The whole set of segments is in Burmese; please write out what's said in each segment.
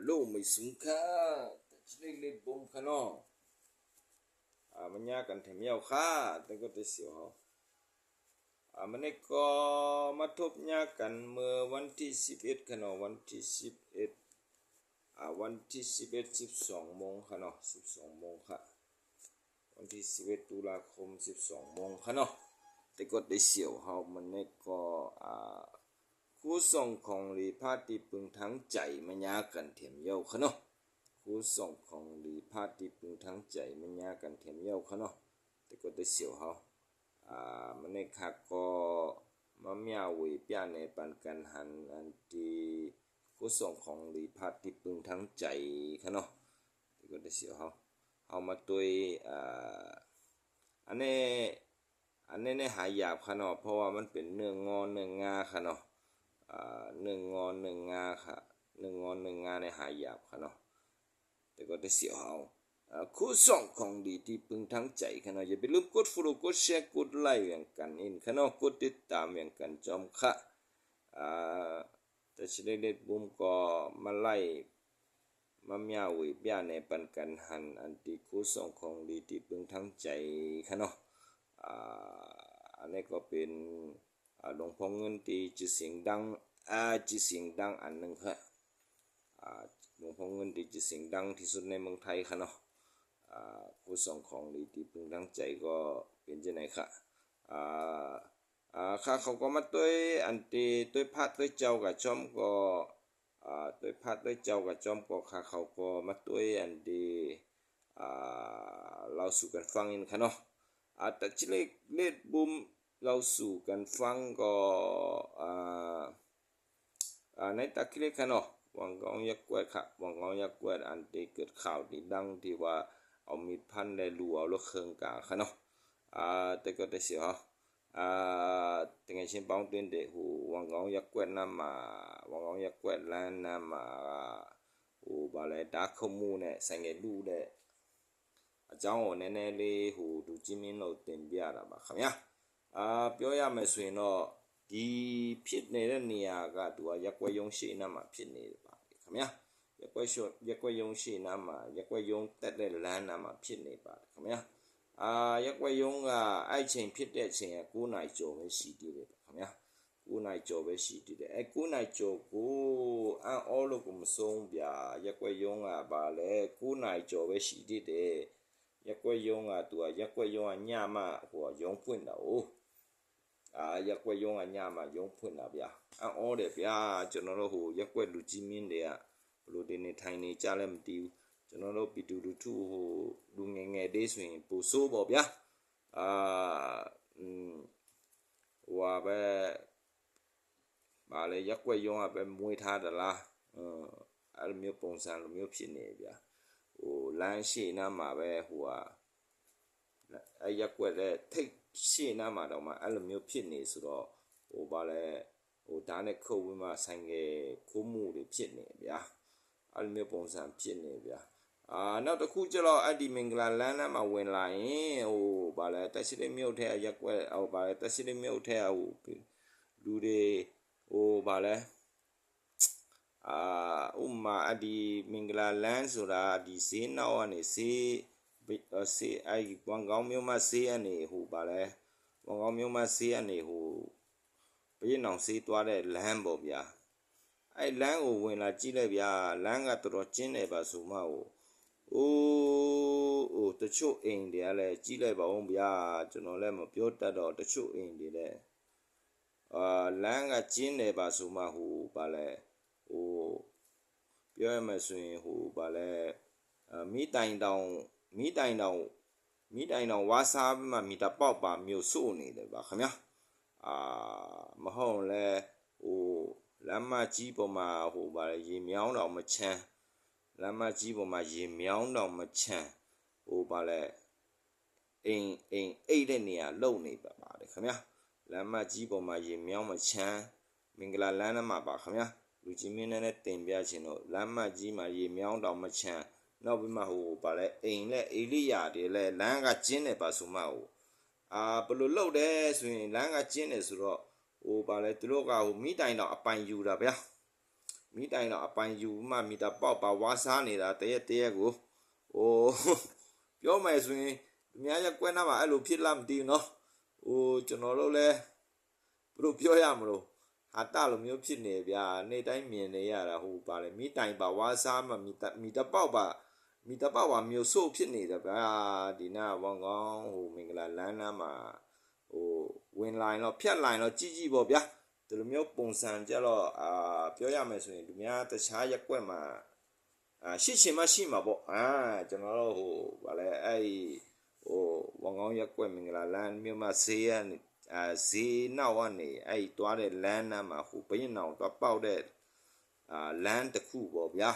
lo mai sungkha chile le bom khano manya kan them yau kha te ko te sio ho mane ko ma thop nya kan mơ วันที่11khano วันที่11วันที่11 12โมงค่ะเนาะ12โมงค่ะวันที่11ตุลาคม12โมงค่ะเนาะแต่ก็ได้เสียวเฮามันเนี่ยก็คู่ส่งของลีพาที่ปึงทั้งใจมันยากันเถียมเย้าค่ะเนาะคู่ส่งของลีพาที่ปึงทั้งใจมันยากันเถียมเย้าค่ะเนาะแต่ก็ได้เสียวเฮามันเนี่ยค่ะก็มาเมียวิปยาในปันกันหันอันที่คู่ส่งของลีพาที่ปึงทั้งใจค่ะเนาะแต่ก็ได้เสียวเฮามาตัวอันนี้เนี่ยหายาบค่ะเนาะเพราะว่ามันเป็นเนื้องอเนื้องาค่ะเนาะเนื้องอเนื้องาค่ะเนื้องอเนื้องาในหายาบค่ะเนาะแต่ก็ได้เสียวเฮาคู่ส่งของดีที่พึงทั้งใจค่ะเนาะอย่าไปลืมกด follow กดแชร์กดไลค์อย่างกันอินค่ะเนาะกดติดตามอย่างกันจอมค่ะแต่ชิเล็ดบุ้มก็มาไล่มาเมียวิบยาในปันกันหันอันที่คู่ส่งของดีที่พึงทั้งใจค่ะเนาะอันนี้ก็เป็นหลวงพ่อเงินที่จะเสียงดังจะเสียงดังอันหนึ่งค่ะหลวงพ่อเงินที่จะเสียงดังที่สุดในเมืองไทยค่ะเนาะผู้ส่งของดีที่พึงตั้งใจก็เป็นจะไหนค่ะข้าเขาก็มาด้วยอันที่ด้วยพัดด้วยเจ้ากับจอมก็ด้วยพัดด้วยเจ้ากับจอมก็ข้าเขาก็มาด้วยอันที่เราสู่กันฟังอินค่ะเนาะแต่ที่เล็ดบุมเราสู่กันฟังก็ในตะกี้เล็กค่ะเนาะวังกองยักษ์แกวดค่ะวังกองยักษ์แกวดอันที่เกิดข่าวที่ดังที่ว่าเอามีดพันในรูเอาลูกเคืองกาค่ะเนาะแต่ก็ได้เสียแต่ไงเช่นบางเดือนเด็กหูวังกองยักษ์แกวดน้ำมาวังกองยักษ์แกวดแลนน้ำมาหูบาเลยดักขมูเนี่ยใส่เงดูเนี่ยเจ้าแน่ๆเลยหูดูจิมินเราเต็มเบียร์บ้าครับเนี่ยပြောရမယ်ဆိုရင်တော့ဒီဖြစ်နေတဲ့နေရာကသူကရက်ွက်ယုံရှိနာမှာဖြစ်နေပါခင်ဗျာရက်ွက်ယုံရှိနာမှာရက်ွက်ယုံတက်တဲ့လမ်းနာမှာဖြစ်နေပါတယ်ခင်ဗျာရက်ွက်ယုံကအဲ့ချိန်ဖြစ်တဲ့ချိန်က9နိုင်ကျော်ပဲရှိသေးတယ်ခင်ဗျာ9နိုင်ကျော်ပဲရှိသေးတယ်အဲ့9နိုင်ကျော်ကိုအော်လို့ကိုမဆုံးဗျာရက်ွက်ယုံကပါလေ9နိုင်ကျော်ပဲရှိသေးတယ်ရက်ွက်ယုံကသူကရက်ွက်ယုံကညမှဟိုယုံဖွင့်တာ哦ရက်ွက်ယုံကညမှာယုံဖွင့်တာဗျာအော်တယ်ဗျာကျွန်တော်တို့ဟိုရက်ွက်လူကြီးမင်းတွေကဘလို့တင်နေထိုင်နေကြလဲမသိဘူးကျွန်တော်တို့ပီတူလူထုဟိုလူငယ်ငယ်လေးဆိုရင်ပူဆိုးပေါ့ဗျာဟိုပဲပါလေရက်ွက်ယုံကပဲမွေးထားသလားအဲ့လိုမျိုးပုံစံလိုမျိုးဖြစ်နေဗျာဟိုလမ်းရှိနားမှာပဲဟိုအဲ့ရက်ွက်တဲ့ထိတ်ရှေ့နားမှာတော့မှအဲ့လိုမျိုးဖြစ်နေဆိုတော့ဟိုပါလဲဟိုဒါနဲ့ခုတ်ဝင်မှဆိုင်ငယ်ခိုးမှုတွေဖြစ်နေဗျာအဲ့လိုမျိုးပုံစံဖြစ်နေဗျာနောက်တစ်ခုကျတော့အဲ့ဒီမင်္ဂလာလမ်းနားမှာဝင်လာရင်ဟိုပါလဲတက်ရှိလေးမြို့ထဲရက်ွက်ဟိုပါလဲတက်ရှိလေးမြို့ထဲဟိုလူတွေဟိုပါလဲဥမာအဲ့ဒီမင်္ဂလာလမ်းဆိုတာဒီဈေးနောက်ကနေဈေးအဲ့ဝန်ကောင်းမျိုးမဈေးအနေဟိုပါလဲဝန်ကောင်းမျိုးမဈေးအနေဟိုပြင်းအောင်ဈေးသွားတဲ့လမ်းပေါ့ဗျာအဲ့လမ်းကိုဝင်လာကြည့်လိုက်ဗျာလမ်းကတော်တော်ကျင်းနေပါဆိုမှဟိုတချို့အိမ်တွေကလည်းကြည့်လိုက်ပါဦးဗျာကျွန်တော်လည်းမပြောတတ်တော့တချို့အိမ်တွေလည်းလမ်းကကျင်းနေပါဆိုမှဟိုပါလဲဟိုပြောရမယ်ဆိုရင်ဟိုပါလဲမိတိုင်တောင်ဝါစားပြီးမှမိတာပေါက်ပါမျိုးစို့နေတယ်ပါခင်ဗျာမဟုတ်လဲဟိုလမ်းမကြီးပေါ်မှာဟိုပါလေရေမြောင်းတော့မချမ်းလမ်းမကြီးပေါ်မှာရေမြောင်းတော့မချမ်းဟိုပါလေအိမ်အိတ်တဲ့နေရာလုံနေပါပါတယ်ခင်ဗျာလမ်းမကြီးပေါ်မှာရေမြောင်းမချမ်းမင်္ဂလာလမ်းမှာပါခင်ဗျာလူကြီးမင်းနဲ့တင်ပြချင်တော့လမ်းမကြီးမှာရေမြောင်းတော့မချမ်းနောက်ပြီးမှဟိုပါလဲအိမ်နဲ့အေလိယာတွေလဲလမ်းကကျင်းနေပါဆိုမှဟိုဘယ်လိုလုပ်တယ်ဆိုရင်လမ်းကကျင်းနေဆိုတော့ဟိုပါလဲသူတို့ကဟိုမိတိုင်တော့အပိုင်ယူတာဗျာ မိတိုင်တော့အပိုင်ယူမှမိတာပေါက်ပါဝါစားနေတာတရက်ကိုဟိုပြောမယ်ဆိုရင်သူများရက်ကွက်နာမှာအဲ့လိုဖြစ်လားမသိဘူးနော်ဟိုကျွန်တော်တို့လည်းဘယ်လိုပြောရမလို့ဟာတလိုမျိုးဖြစ်နေဗျာနေ့တိုင်းမြင်နေရတာဟိုပါလေမိတိုင်ပါဝါစားမှမိတာပေါက်ပါမျိုးဆိုးဖြစ်နေတယ်ဗျာဒီနာဘောင်းကောင်းဟိုမင်္ဂလာလမ်းနားမှာဟိုဝင်လိုင်းတော့ဖြတ်လိုင်းတော့ကြီးပေါ့ဗျာဒီလိုမျိုးပုံစံကြတော့ပြောရမယ်ဆိုရင်သူများတခြားရက်ကွက်မှာရှိချင်မှရှိမှာပေါ့ကျွန်တော်တို့ဟိုဗာလဲအဲ့ဟိုဘောင်းကောင်းရက်ကွက်မင်္ဂလာလမ်းမြို့မှာဈေးရဈေးနောက်ကနေအဲ့တွားတဲ့လမ်းနားမှာဟိုဘရင်အောင်တော့ပေါက်တဲ့လမ်းတစ်ခုပေါ့ဗျာ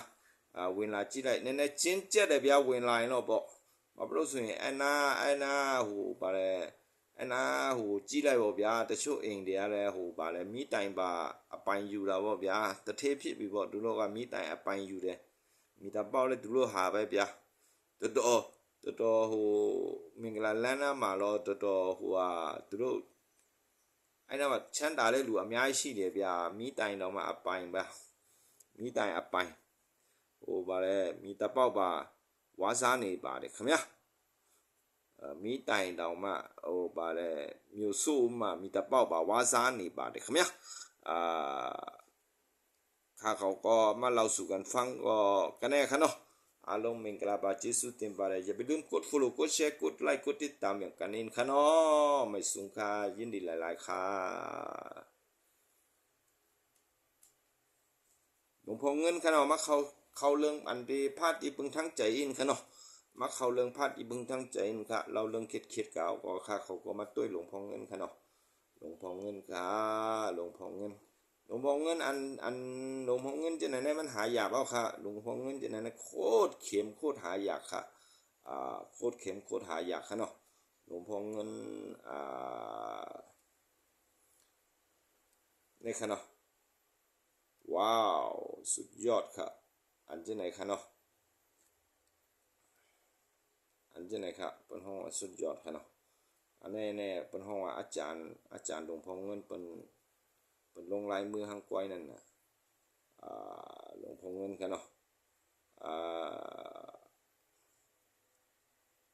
ဝင်လာကြည့်လိုက်နည်းနည်းကျင်းကျက်တယ်ဗျာဝင်လာရင်တော့ပေါ့ဘာဖြစ်လို့ဆိုရင်အနာဟိုဗာလဲအနာဟိုကြည့်လိုက်ပေါ့ဗျာတချို့အိမ်တွေကလည်းဟိုဗာလဲမိတိုင်ပါအပိုင်ယူတာပေါ့ဗျာတထေးဖြစ်ပြီပေါ့သူတို့ကမိတိုင်အပိုင်ယူတယ်မိတာပေါက်လဲသူတို့ဟာပဲဗျာတော်တော်ဟိုမင်္ဂလာလမ်းနားမှာတော့တော်ဟိုဟာသူတို့အဲ့တော့ချမ်းသာတဲ့လူအများကြီးရှိတယ်ဗျာမိတိုင်တော့မှအပိုင်ပါမိတိုင်အပိုင်ဟိုဗာလဲမိတာပေါက်ပါဝါစားနေပါတယ်ခင်ဗျာမိတိုင်တောင်မှဟိုဗာလဲမြို့ဆိုးမှမိတာပေါက်ပါဝါစားနေပါတယ်ခင်ဗျာခါကောก็มาเล่าสู่กันฟังก็กันแน่ครับเนาะအားလုံးမင်္ဂလာပါကျေးဇူးတင်ပါတယ်อย่าไปลืมกด follow กด share กด like กดติดตามอย่างกันเองค่ะเนาะไม่สูงค่ะยินดีหลายๆค่ะหลวงพ่อเงินค่ะเนาะมาเข้าเรื่องอันที่พาดอีพึงทั้งใจอินค่ะเนาะมาเข้าเรื่องพาดอีพึงทั้งใจอินค่ะเราเรื่องเข็ดๆเก่าก็ค่ะเขาก็มาต้วยหลวงพ่อเงินค่ะเนาะหลวงพ่อเงินค่ะหลวงพ่อเงินหลวงพ่อเงินอันหลวงพ่อเงินจะไหนมันหายากเปล่าค่ะหลวงพ่อเงินจะไหนโคตรเข็มโคตรหายากค่ะโคตรเข็มโคตรหายากค่ะเนาะหลวงพ่อเงินนี่ค่ะเนาะว้าวสุดยอดค่ะอันจะไหนค่ะเนาะอันจะไหนค่ะเป็นห้องสุดยอดค่ะเนาะอันนี้เป็นห้องอาจารย์หลวงพ่อเงินเป็นลงลายมือหางควายนั่นนะหลวงพ่อเงินกันเนาะ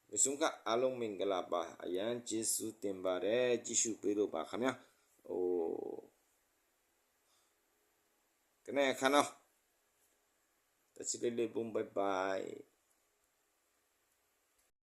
มิสุงกะอาลงมิงกลาบะอายันเจสุเต็มบาเรจิชูเปโรบะครับเนี่ยโอ้กันแน่ครับเนาะตัดสินเลยบุ้มบาย